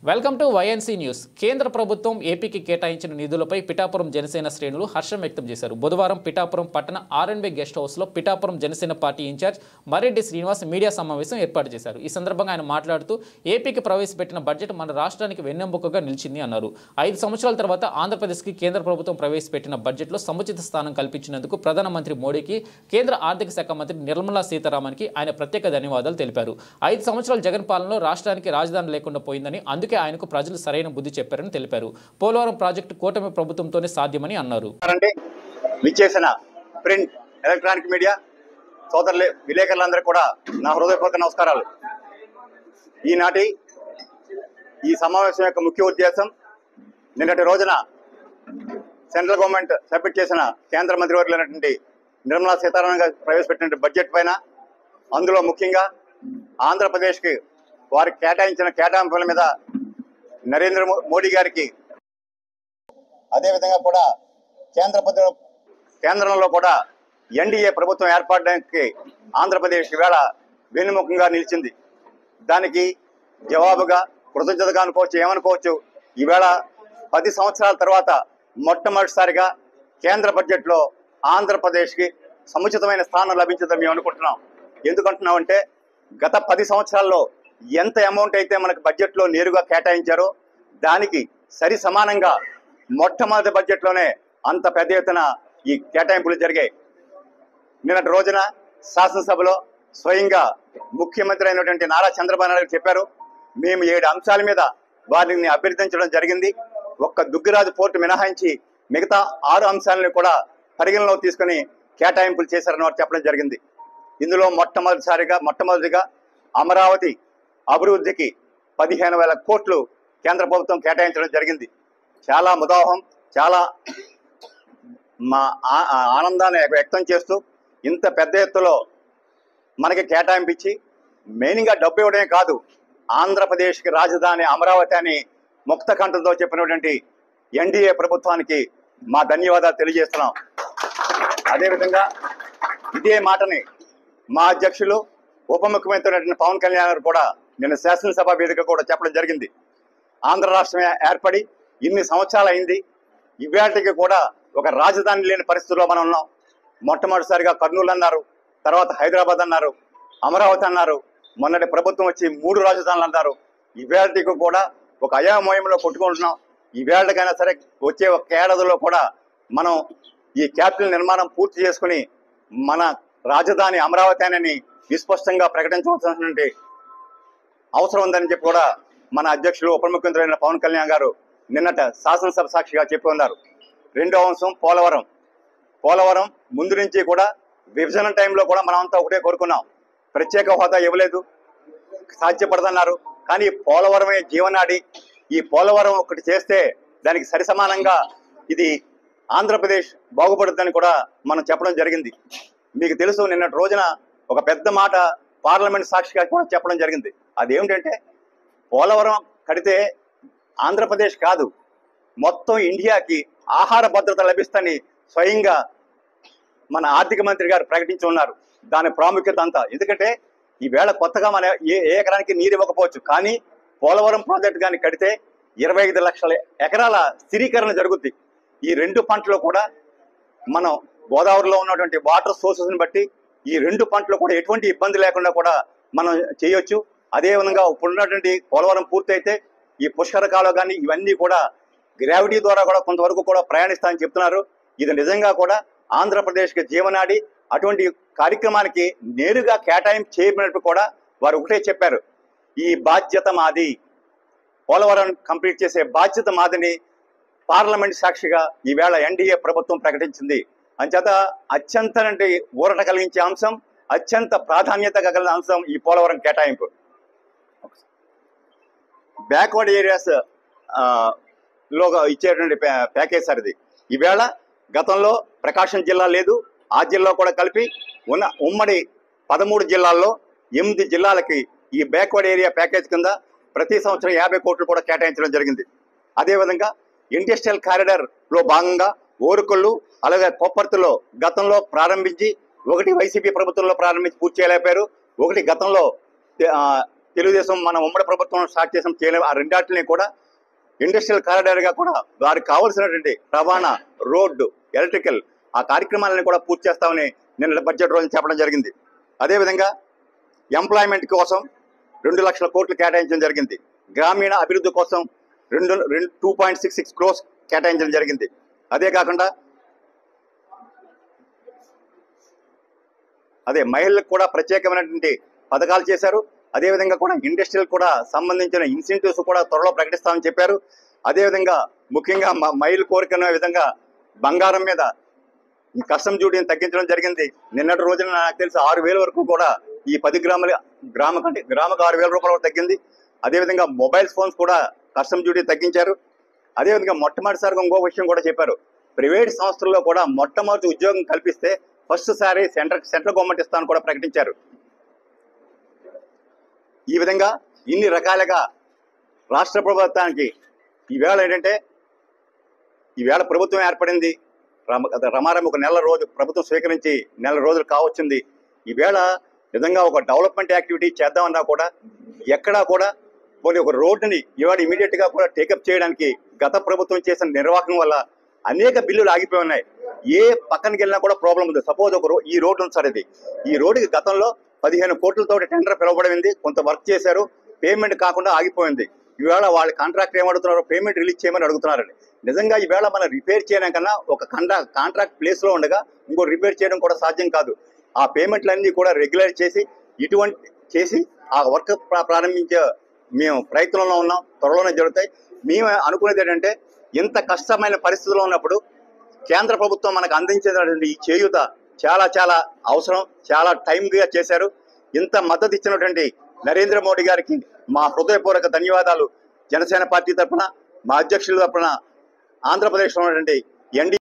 Welcome to YNC news. కేంద్ర ప్రభుత్వం ఏపీకి కేటాయించిన నిధులపై పిఠాపురం జనసేన శ్రేణులు హర్షం వ్యక్తం చేశారు. బుధవారం పిఠాపురం పట్టణ ఆర్ఎన్బి గెస్ట్ హౌస్లో Pithapuram Janasena party incharge Mareddy Srinivas media సమావేశం ఏర్పాటు చేశారు. ఈ సందర్భంగా ఆయన మాట్లాడుతూ ఏపీకి ప్రవేశపెట్టిన బడ్జెట్ మన రాష్ట్రానికి వెన్నెముకగా నిలిచింది అన్నారు. 5 సంవత్సరాల తర్వాత ఆంధ్రప్రదేశ్కి కేంద్ర ప్రభుత్వం ప్రవేశపెట్టిన బడ్జెట్లో సముచిత స్థానం కల్పించినందుకు ప్రధానమంత్రి మోడీకి, కేంద్ర ఆర్థిక శాఖ మంత్రి నిర్మలా సీతారామన్కి ఆయన ప్రత్యేక ధన్యవాదాలు తెలిపారు. 5 సంవత్సరాల జగన్ పాలనలో రాష్ట్రానికి రాజధాని లేకుండా పోయిందని, అందుకే ఆయనకు ప్రజలు సరైన బుద్ధి చెప్పారని తెలిపారు. పోలవరం ప్రాజెక్టు కూటమి ప్రభుత్వంతోనే సాధ్యమని అన్నారు. విచ్చేసిన ప్రింట్, ఎలక్ట్రానిక్ మీడియా సోదరులు, విలేకరులందరూ కూడా నా హృదయపూర్వక నమస్కారాలు. ఈనాటి ఈ సమావేశం యొక్క ముఖ్య ఉద్దేశం, నిన్నటి రోజున సెంట్రల్ గవర్నమెంట్ సబ్మిట్ చేసిన కేంద్ర మంత్రివర్యులైనటువంటి నిర్మలా సీతారామన్ గారు ప్రవేశపెట్టిన బడ్జెట్ పైన, అందులో ముఖ్యంగా ఆంధ్రప్రదేశ్కి వారికి కేటాయించిన కేటాయింపుల మీద నరేంద్ర మోడీ గారికి, అదేవిధంగా కూడా కేంద్రంలో కూడా ఎన్డీఏ ప్రభుత్వం ఏర్పడడానికి ఆంధ్రప్రదేశ్ ఈవేళ వెన్నుముఖంగా నిలిచింది. దానికి జవాబుగా, కృతజ్ఞతగా అనుకోవచ్చు, ఏమనుకోవచ్చు, ఈవేళ 10 సంవత్సరాల తర్వాత మొట్టమొదటిసారిగా కేంద్ర బడ్జెట్లో ఆంధ్రప్రదేశ్కి సముచితమైన స్థానం లభించిందని మేము అనుకుంటున్నాం. ఎందుకంటున్నామంటే, గత 10 సంవత్సరాల్లో ఎంత అమౌంట్ అయితే మనకు బడ్జెట్లో నేరుగా కేటాయించారో దానికి సరి సమానంగా మొట్టమొదటి బడ్జెట్లోనే అంత పెద్ద ఎత్తున ఈ కేటాయింపులు జరిగాయి. నిన్నటి రోజున శాసనసభలో స్వయంగా ముఖ్యమంత్రి అయినటువంటి నారా చంద్రబాబు నాయుడు చెప్పారు, మేము 7 అంశాల మీద వారిని అభ్యర్థించడం జరిగింది. ఒక్క దుగ్గిరాజు పోర్టు మినహాయించి మిగతా 6 అంశాలను కూడా పరిగణలోకి తీసుకుని కేటాయింపులు చేశారని వారు చెప్పడం జరిగింది. ఇందులో మొట్టమొదటిగా అమరావతి అభివృద్ధికి 15,000 కోట్లు కేంద్ర ప్రభుత్వం కేటాయించడం జరిగింది. చాలా ముదాహం, చాలా మా ఆనందాన్ని వ్యక్తం చేస్తూ, ఇంత పెద్ద ఎత్తులో మనకి కేటాయింపు ఇచ్చి, మెయిన్గా డబ్బు ఇవ్వడమే కాదు, ఆంధ్రప్రదేశ్కి రాజధాని అమరావతి అని ముక్త కంఠంతో చెప్పినటువంటి ఎన్డీఏ ప్రభుత్వానికి మా ధన్యవాదాలు తెలియజేస్తున్నాం. అదేవిధంగా ఇదే మాటని మా అధ్యక్షులు, ఉప ముఖ్యమంత్రి పవన్ కళ్యాణ్ గారు కూడా నిన్న శాసనసభ వేదిక కూడా చెప్పడం జరిగింది. ఆంధ్ర రాష్ట్రం ఏర్పడి ఇన్ని సంవత్సరాలు అయింది, ఇవాటికి కూడా ఒక రాజధాని లేని పరిస్థితుల్లో మనం ఉన్నాం. మొట్టమొదటిసారిగా కర్నూలు అన్నారు, తర్వాత హైదరాబాద్ అన్నారు, అమరావతి అన్నారు, మొన్నటి ప్రభుత్వం వచ్చి 3 రాజధానులు అన్నారు. ఇవాటికి కూడా ఒక అయామయంలో కొట్టుకుంటున్నాం. ఇవాళకైనా సరే వచ్చే ఒక ఏడాదిలో కూడా మనం ఈ క్యాపిటల్ నిర్మాణం పూర్తి చేసుకుని మన రాజధాని అమరావతి అని విస్పష్టంగా ప్రకటించవలసినటువంటి అవసరం ఉందని చెప్పి కూడా మన అధ్యక్షులు, ఉప ముఖ్యమంత్రి అయిన పవన్ కళ్యాణ్ గారు నిన్నట శాసనసభ సాక్షిగా చెప్పి ఉన్నారు. రెండో అంశం పోలవరం ముందు నుంచి కూడా విభజన టైంలో కూడా మనం అంతా ఒకటే కోరుకున్నాం, ప్రత్యేక హోదా ఇవ్వలేదు, సాధ్యపడదన్నారు. కానీ పోలవరమే జీవనాడి. ఈ పోలవరం ఒకటి చేస్తే దానికి సరిసమానంగా ఇది ఆంధ్రప్రదేశ్ బాగుపడుతుందని కూడా మనం చెప్పడం జరిగింది. మీకు తెలుసు, నిన్నటి రోజున ఒక పెద్ద మాట పార్లమెంట్ సాక్షిగా కూడా చెప్పడం జరిగింది. అదేమిటంటే, పోలవరం కడితే ఆంధ్రప్రదేశ్ కాదు, మొత్తం ఇండియాకి ఆహార భద్రత లభిస్తుందని స్వయంగా మన ఆర్థిక మంత్రి గారు ప్రకటించి ఉన్నారు. దాని ప్రాముఖ్యత అంతా, ఎందుకంటే ఈవేళ కొత్తగా మన ఏ ఎకరానికి నీరు ఇవ్వకపోవచ్చు, కానీ పోలవరం ప్రాజెక్టు కానీ కడితే 25 లక్షల ఎకరాల స్థిరీకరణ జరుగుద్ది. ఈ 2 పంటలు కూడా మనం గోదావరిలో ఉన్నటువంటి వాటర్ సోర్సెస్ని బట్టి ఈ 2 పంటలు కూడా ఎటువంటి ఇబ్బంది లేకుండా కూడా మనం చేయొచ్చు. అదేవిధంగా ఇప్పుడున్నటువంటి పోలవరం పూర్తయితే ఈ పుష్కరకాలు కానీ ఇవన్నీ కూడా గ్రావిటీ ద్వారా కూడా కొంతవరకు కూడా ప్రయాణిస్తామని చెప్తున్నారు. ఇది నిజంగా కూడా ఆంధ్రప్రదేశ్కి జీవనాడి. అటువంటి కార్యక్రమానికి నేరుగా కేటాయింపు చేయబడినట్టు కూడా వారు ఒకటే చెప్పారు, ఈ బాధ్యత మాది, పోలవరం కంప్లీట్ చేసే బాధ్యత మాదని పార్లమెంట్ సాక్షిగా ఈవేళ ఎన్డీఏ ప్రభుత్వం ప్రకటించింది. అంచేత అత్యంత ఊరట కలిగించే అంశం, అత్యంత ప్రాధాన్యత కలిగిన అంశం ఈ పోలవరం కేటాయింపు. బ్యాక్వర్డ్ ఏరియాస్ లో ఇచ్చేటువంటి ప్యాకేజ్ సార్ ఇది. ఈవేళ గతంలో ప్రకాశం జిల్లా లేదు, ఆ జిల్లా కూడా కలిపి ఉన్న ఉమ్మడి 13 జిల్లాల్లో 8 జిల్లాలకి ఈ బ్యాక్వర్డ్ ఏరియా ప్యాకేజ్ కింద ప్రతి సంవత్సరం 50 కోట్లు కూడా కేటాయించడం జరిగింది. అదేవిధంగా ఇండస్ట్రియల్ కారిడార్ లో భాగంగా ఓరుకొల్లు, అలాగే కొప్పర్తిలో గతంలో ప్రారంభించి, ఒకటి వైసీపీ ప్రభుత్వంలో ప్రారంభించి పూర్తి చేయలేకపోయారు, ఒకటి గతంలో తెలుగుదేశం మన ఉమ్మడి ప్రభుత్వం స్టార్ట్ చేసిన ఆ రెండాటిని కూడా ఇండస్ట్రియల్ కారిడార్గా కూడా వారికి కావాల్సినటువంటి రవాణా, రోడ్డు, ఎలక్ట్రికల్ ఆ కార్యక్రమాలను కూడా పూర్తి చేస్తామని నిన్న బడ్జెట్ రోజున చెప్పడం జరిగింది. అదేవిధంగా ఎంప్లాయ్మెంట్ కోసం 2 లక్షల కోట్లు కేటాయించడం జరిగింది. గ్రామీణ అభివృద్ధి కోసం 2.66 crores కేటాయించడం జరిగింది. అదే కాకుండా మహిళలకు కూడా ప్రత్యేకమైనటువంటి పథకాలు చేశారు. అదేవిధంగా కూడా ఇండస్ట్రియల్ కూడా సంబంధించిన ఇన్సెంటివ్స్ కూడా త్వరలో ప్రకటిస్తామని చెప్పారు. అదేవిధంగా ముఖ్యంగా మహిళల కోరికనే విధంగా బంగారం మీద ఈ కస్టమ్ డ్యూటీని తగ్గించడం జరిగింది. నిన్నటి రోజున నాకు తెలిసి 6,000 వరకు కూడా ఈ 10 గ్రాములకు 6,000 రూపాయలు తగ్గింది. అదేవిధంగా మొబైల్ ఫోన్స్ కూడా కస్టమ్ డ్యూటీ తగ్గించారు. అదేవిధంగా మొట్టమొదటిసారిగా ఇంకో విషయం కూడా చెప్పారు. ప్రైవేట్ సంస్థల్లో కూడా మొట్టమొదటి ఉద్యోగం కల్పిస్తే ఫస్ట్ సారి సెంట్రల్ గవర్నమెంట్ ఇస్తామని కూడా ప్రకటించారు. ఈ విధంగా ఇన్ని రకాలుగా రాష్ట్ర ప్రభుత్వానికి ఈవేళ ప్రభుత్వం ఏర్పడింది. రమారమి ఒక ప్రభుత్వం స్వీకరించి నెల రోజులు కావచ్చింది. ఈవేళ నిజంగా ఒక డెవలప్మెంట్ యాక్టివిటీ చేద్దామన్నా కూడా ఎక్కడా కూడా పోనీ ఒక రోడ్డుని ఇవాళ ఇమీడియట్ గా కూడా టేకప్ చేయడానికి గత ప్రభుత్వం చేసిన నిర్వాహకం వల్ల అనేక బిల్లులు ఆగిపోయి ఉన్నాయి. ఏ పక్కనకి వెళ్ళినా కూడా ప్రాబ్లం ఉంది. సపోజ్ ఈ రోడ్డు ఉంది సార్, ఈ రోడ్డుకి గతంలో 15 కోట్లతో టెండర్ పిలువబడింది. కొంత వర్క్ చేశారు, పేమెంట్ కాకుండా ఆగిపోయింది. ఈవేళ వాళ్ళ కాంట్రాక్ట్ ఏమడుగుతున్నారు, పేమెంట్ రిలీజ్ చేయమని అడుగుతున్నారండి. నిజంగా ఈవేళ మనం రిపేర్ చేయడం కన్నా ఒక కాంట్రాక్ట్ ప్లేస్ లో ఉండగా ఇంకో రిపేర్ చేయడం కూడా సాధ్యం కాదు. ఆ పేమెంట్లన్నీ కూడా రెగ్యులర్ చేసి ఆ వర్క్ ప్రారంభించే మేము ప్రయత్నంలో ఉన్నాం. త్వరలోనే జరుగుతాయి. మేము అనుకునేది ఏంటంటే ఇంత కష్టమైన పరిస్థితుల్లో ఉన్నప్పుడు కేంద్ర ప్రభుత్వం మనకు అందించేటువంటి ఈ చేయూత చాలా చాలా అవసరం. చాలా టైంగా చేశారు. ఇంత మద్దతు ఇచ్చినటువంటి నరేంద్ర మోడీ గారికి మా హృదయపూర్వక ధన్యవాదాలు. జనసేన పార్టీ తరఫున, మా అధ్యక్షుల తరఫున, ఆంధ్రప్రదేశ్లో ఉన్నటువంటి ఎన్డీ